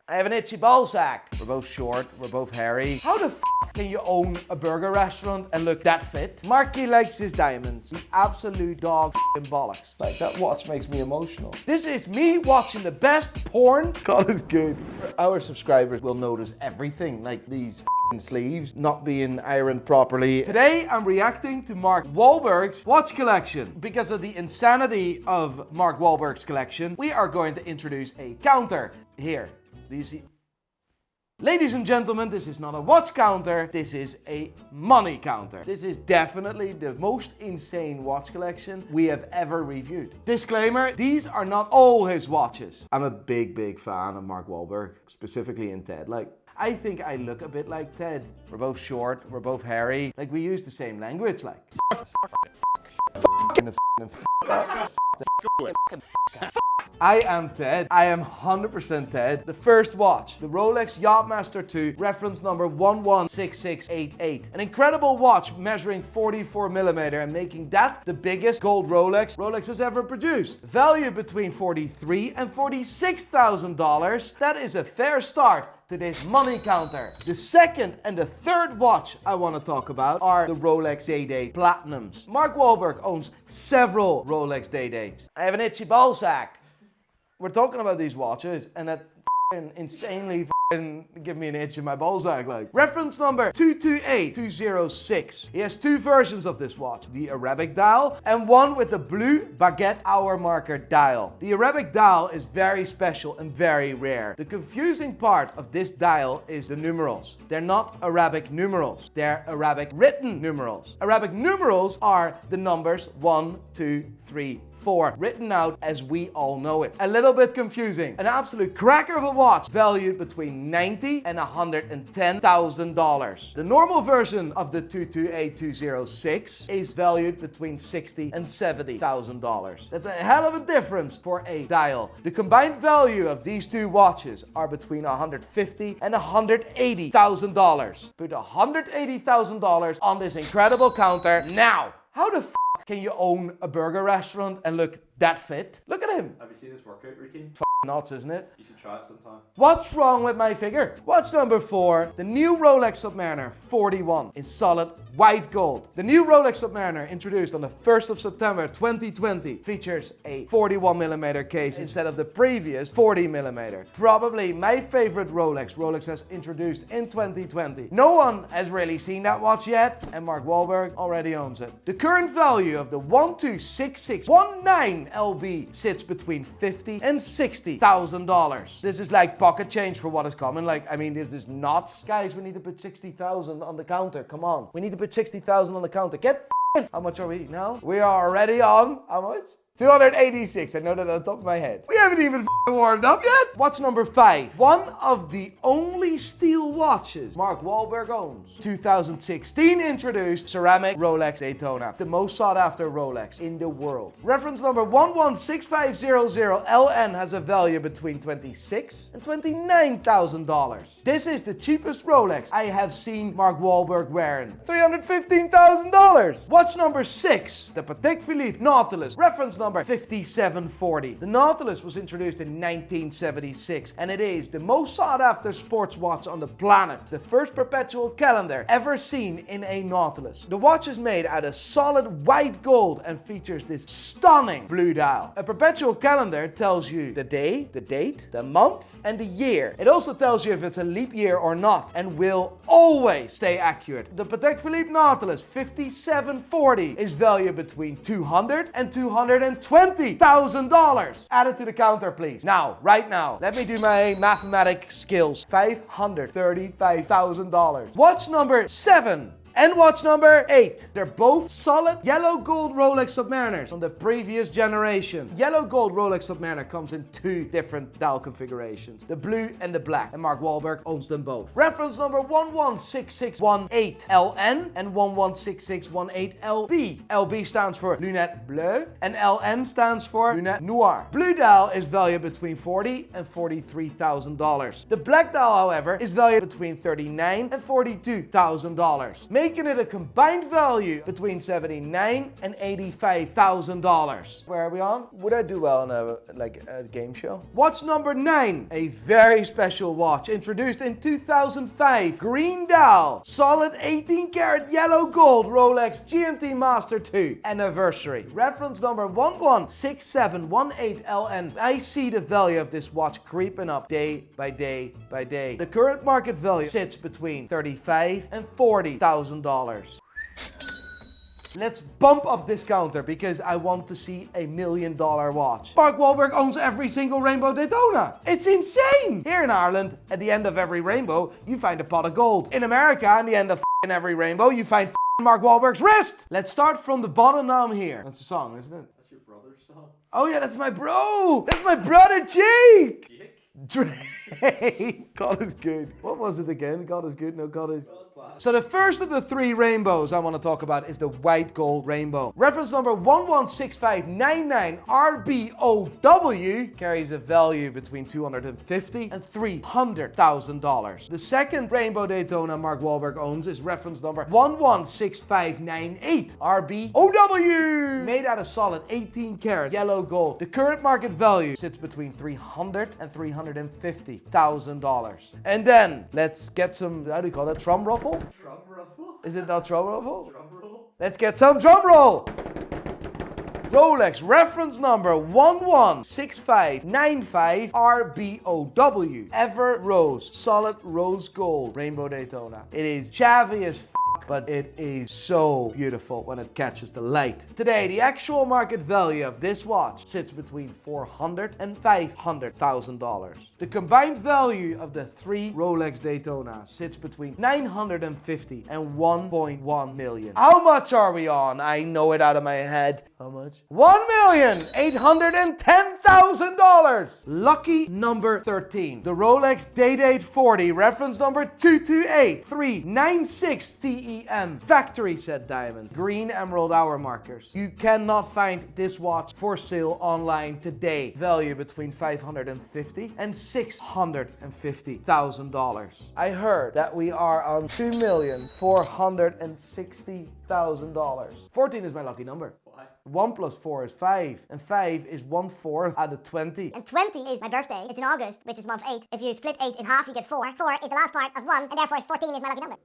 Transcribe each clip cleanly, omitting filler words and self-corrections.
I have an itchy ballsack. We're both short, we're both hairy. How the f can you own a burger restaurant and look that fit? Marky likes his diamonds. The absolute dog bollocks. Like, that watch makes me emotional. This is me watching the best porn. God is good. Our subscribers will notice everything, like these sleeves not being ironed properly. Today I'm reacting to Mark Walhberg's watch collection. Because of the insanity of Mark Walhberg's collection, we are going to introduce a counter. Here, do you see? Ladies and gentlemen, this is not a watch counter, this is a money counter. This is definitely the most insane watch collection we have ever reviewed. Disclaimer, these are not all his watches. I'm a big fan of Mark Walhberg, specifically in Ted. Like, I think I look a bit like Ted. We're both short, we're both hairy. Like, we use the same language, like. I am Ted. I am 100% Ted. The first watch, the Rolex Yacht-Master 2, reference number 116688. An incredible watch measuring 44mm and making that the biggest gold Rolex has ever produced. Value between $43,000 and $46,000. That is a fair start to this money counter. The second and the third watch I want to talk about are the Rolex Day-Date Platinums. Mark Walhberg owns several Rolex Day-Dates. I have an itchy ballsack. We're talking about these watches and that insanely give me an itch in my ballsack, like. Reference number 228206. He has two versions of this watch, the Arabic dial and one with the blue baguette hour marker dial. The Arabic dial is very special and very rare. The confusing part of this dial is the numerals. They're not Arabic numerals, they're Arabic written numerals. Arabic numerals are the numbers 1, 2, 3, 4, written out as we all know it. A little bit confusing. An absolute cracker of a watch valued between $90,000 and $110,000. The normal version of the 228206 is valued between $60,000 and $70,000. That's a hell of a difference for a dial. The combined value of these two watches are between $150,000 and $180,000. Put $180,000 on this incredible counter now. How the f can you own a burger restaurant and look that fit? Look at him. Have you seen his workout routine? Nuts, isn't it? You should try it sometime. What's wrong with my figure? Watch number 4, the new Rolex Submariner 41 in solid white gold. The new Rolex Submariner, introduced on the 1st of September 2020, features a 41mm case instead of the previous 40mm. Probably my favorite Rolex has introduced in 2020. No one has really seen that watch yet, and Mark Walhberg already owns it. The current value of the 126619 LB sits between $50,000 and $60,000. This is like pocket change for what is coming. Like, I mean, this is nuts. Guys, we need to put $60,000 on the counter. Come on. We need to put $60,000 on the counter. Get how much are we now? We are already on, how much? 286. I know that on top of my head. We haven't even warmed up yet. Watch number 5. One of the only steel watches Mark Walhberg owns. 2016 introduced ceramic Rolex Daytona. The most sought after Rolex in the world. Reference number 116500LN has a value between $26,000 and $29,000. This is the cheapest Rolex I have seen Mark Walhberg wearing. $315,000. Watch number 6. The Patek Philippe Nautilus. Reference number 5740. The Nautilus was introduced in 1976 and it is the most sought after sports watch on the planet. The first perpetual calendar ever seen in a Nautilus. The watch is made out of solid white gold and features this stunning blue dial. A perpetual calendar tells you the day, the date, the month, and the year. It also tells you if it's a leap year or not and will always stay accurate. The Patek Philippe Nautilus 5740 is valued between $200,000 and $220,000. Add it to the counter, please. Now, right now, let me do my mathematic skills. $535,000. Watch number 7. And watch number 8. They're both solid yellow gold Rolex Submariners from the previous generation. Yellow gold Rolex Submariner comes in 2 different dial configurations, the blue and the black, and Mark Walhberg owns them both. Reference number 116618LN and 116618LB. LB stands for Lunette Bleu and LN stands for Lunette Noir. Blue dial is valued between $40,000 and $43,000. The black dial, however, is valued between $39,000 and $42,000. making it a combined value between $79,000 and $85,000. Where are we on? Would I do well in a game show? Watch number 9, a very special watch introduced in 2005. Green dial, solid 18 karat yellow gold Rolex GMT Master 2 anniversary. Reference number 116718LN. I see the value of this watch creeping up day by day by day. The current market value sits between $35,000 and $40,000. Let's bump up this counter because I want to see a $1 million watch. Mark Walhberg owns every single rainbow Daytona. It's insane! Here in Ireland, at the end of every rainbow, you find a pot of gold. In America, at the end of every rainbow, you find Mark Walhberg's wrist. Let's start from the bottom down here. That's a song, isn't it? That's your brother's song. Oh yeah, that's my bro. That's my brother Jake. Drake. God is good. What was it again? God is good. No, God is. So the first of the 3 rainbows I want to talk about is the white gold rainbow. Reference number 116599 RBOW carries a value between $250,000 and $300,000. The second rainbow Daytona Mark Walhberg owns is reference number 116598 RBOW, made out of solid 18 karat yellow gold. The current market value sits between $300,000 and $350,000. And then let's get some, how do you call that, drum ruffle? Drum ruffle? Is it not drum ruffle? Drum roll? Let's get some drum roll! Rolex reference number 116595 RBOW Ever Rose solid rose gold rainbow Daytona. It is chavvy as but it is so beautiful when it catches the light. Today, the actual market value of this watch sits between $400,000 and $500,000. The combined value of the 3 Rolex Daytonas sits between $950,000 and $1.1 million. How much are we on? I know it out of my head. How much? $1,810,000. Lucky number 13. The Rolex Day-Date 40, reference number 228396 TEM. Factory set diamond. Green emerald hour markers. You cannot find this watch for sale online today. Value between $550,000 and $650,000. I heard that we are on $2,460,000. 14 is my lucky number. 1 plus 4 is 5, and 5 is 1/4 out of 20. And 20 is my birthday. It's in August, which is month 8. If you split 8 in half, you get 4. 4 is the last part of 1, and therefore 14 is my lucky number.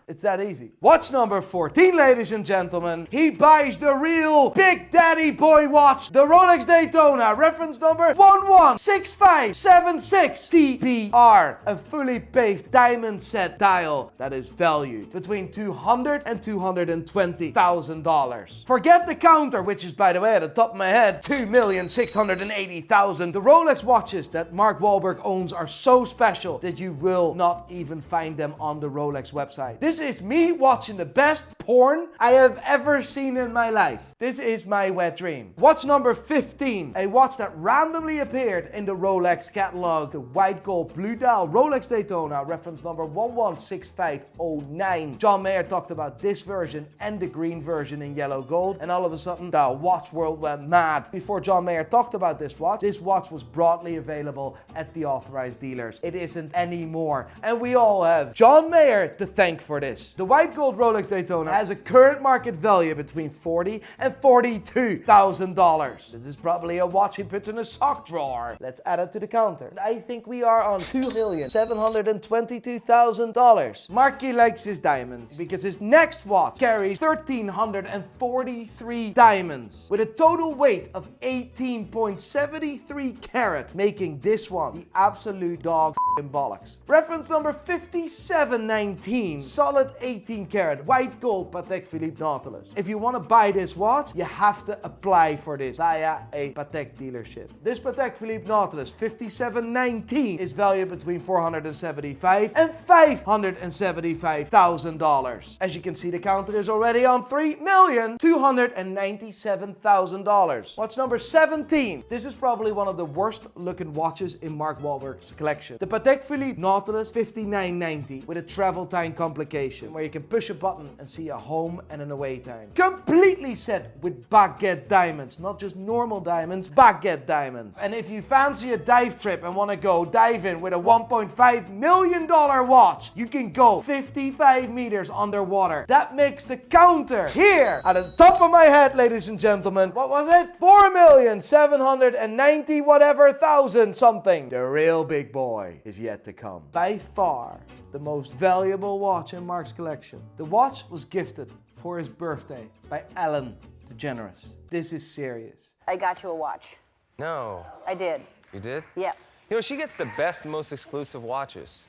It's that easy. Watch number 14, ladies and gentlemen. He buys the real Big Daddy Boy watch, the Rolex Daytona, reference number 116576 TPR. A fully paved diamond set dial that is valued between $200,000 and $220,000. Forget the counter, which is, by the way, at the top of my head, $2,680,000. The Rolex watches that Mark Walhberg owns are so special that you will not even find them on the Rolex website. This is me watching the best porn I have ever seen in my life. This is my wet dream. Watch number 15, a watch that randomly appeared in the Rolex catalog, the white gold blue dial Rolex Daytona, reference number 116509. John Mayer talked about this version and the green version in yellow gold, and all of a sudden the watch world went mad. Before John Mayer talked about this watch was broadly available at the authorized dealers. It isn't anymore, and we all have John Mayer to thank for this. The white gold Rolex Daytona has a current market value between $40,000 and $42,000. This is probably a watch he puts in a sock drawer. Let's add it to the counter. I think we are on $2,722,000. Marky likes his diamonds because his next watch carries 1,343 diamonds with a total weight of 18.73 carat, making this one the absolute dog bollocks. Reference number 5719, solid 18 karat white gold Patek Philippe Nautilus. If you want to buy this watch, you have to apply for this via a Patek dealership. This Patek Philippe Nautilus 5719 is valued between $475,000 and $575,000. As you can see, the counter is already on $3,297,000. Watch number 17. This is probably one of the worst looking watches in Mark Walhberg's collection. The Patek Philippe Nautilus 5990 with a travel time complication, where you can push a button and see a home and an away time. Completely set with baguette diamonds, not just normal diamonds, baguette diamonds. And if you fancy a dive trip and want to go diving with a $1.5 million watch, you can go 55 meters underwater. That makes the counter here at the top of my head, ladies and gentlemen. What was it? 4,790 whatever thousand something. The real big boy is yet to come. By far the most valuable watch in Mark's collection. The watch was gifted for his birthday by Ellen DeGeneres. This is serious. I got you a watch. No. I did. You did? Yeah. You know, she gets the best, most exclusive watches.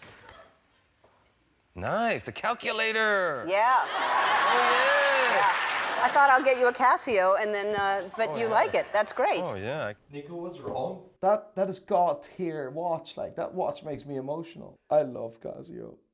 Nice, the calculator. Yeah. Oh, yes. I thought I'll get you a Casio, and then, but you yeah. like it. That's great. Oh, yeah. Nico was wrong. That is God tier watch. Like, that watch makes me emotional. I love Casio.